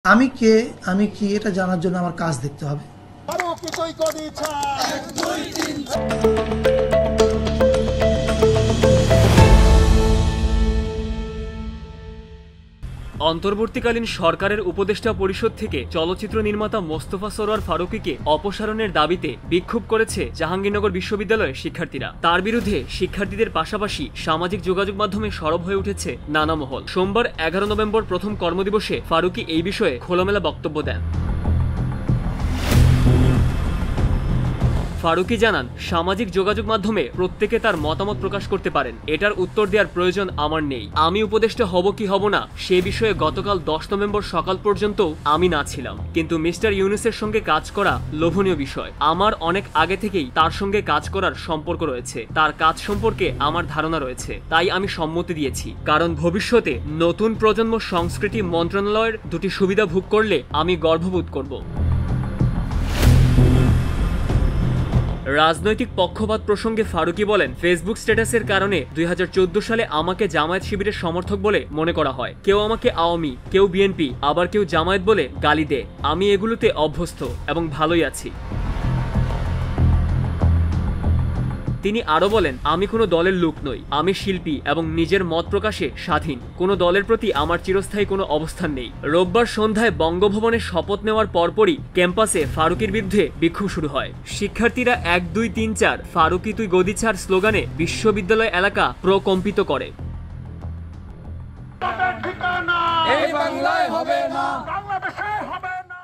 আমি কে, আমি কি এটা জানার জন্য আমার কাজ দেখতে হবে। অন্তর্বর্তীকালীন সরকারের উপদেষ্টা পরিষদ থেকে চলচ্চিত্র নির্মাতা মোস্তফা সরোয়ার ফারুকীকে অপসারণের দাবিতে বিক্ষোভ করেছে জাহাঙ্গীরনগর বিশ্ববিদ্যালয়ের শিক্ষার্থীরা। তার বিরুদ্ধে শিক্ষার্থীদের পাশাপাশি সামাজিক যোগাযোগ মাধ্যমে সরব হয়ে উঠেছে নানা মহল। সোমবার 11 নভেম্বর প্রথম কর্মদিবসে ফারুকী এই বিষয়ে খোলামেলা বক্তব্য দেন। ফারুকী জানান, সামাজিক যোগাযোগ মাধ্যমে প্রত্যেকে তার মতামত প্রকাশ করতে পারেন, এটার উত্তর দেওয়ার প্রয়োজন আমার নেই। আমি উপদেষ্টা হব কি হব না সে বিষয়ে গতকাল 10 নভেম্বর সকাল পর্যন্ত আমি না ছিলাম, কিন্তু মিস্টার ইউনূসের সঙ্গে কাজ করা লোভনীয় বিষয়। আমার অনেক আগে থেকেই তার সঙ্গে কাজ করার সম্পর্ক রয়েছে, তার কাজ সম্পর্কে আমার ধারণা রয়েছে, তাই আমি সম্মতি দিয়েছি। কারণ ভবিষ্যতে নতুন প্রজন্ম সংস্কৃতি মন্ত্রণালয়ের দুটি সুবিধা ভোগ করলে আমি গর্ববোধ করব। রাজনৈতিক পক্ষপাত প্রসঙ্গে ফারুকী বলেন, ফেসবুক স্ট্যাটাসের কারণে 2014 সালে আমাকে জামায়াত শিবিরের সমর্থক বলে মনে করা হয়। কেউ আমাকে আওয়ামী, কেউ বিএনপি, আবার কেউ জামায়াত বলে গালি দেয়। আমি এগুলোতে অভ্যস্ত এবং ভালোই আছি। তিনি আরো বলেন, আমি কোনো দলের লোক নই, আমি শিল্পী এবং নিজের মত প্রকাশে স্বাধীন। কোনো দলের প্রতি আমার চিরস্থায়ী কোনো অবস্থান নেই। রোববার সন্ধ্যায় বঙ্গভবনে শপথ নেওয়ার পরপরই ক্যাম্পাসে ফারুকীর বিরুদ্ধে বিক্ষোভ শুরু হয়। শিক্ষার্থীরা 1 2 3 4 ফারুকী তুই গদি ছাড় স্লোগানে বিশ্ববিদ্যালয় এলাকা প্রকম্পিত করে। এই বাংলায় হবে না, বাংলাদেশে হবে না।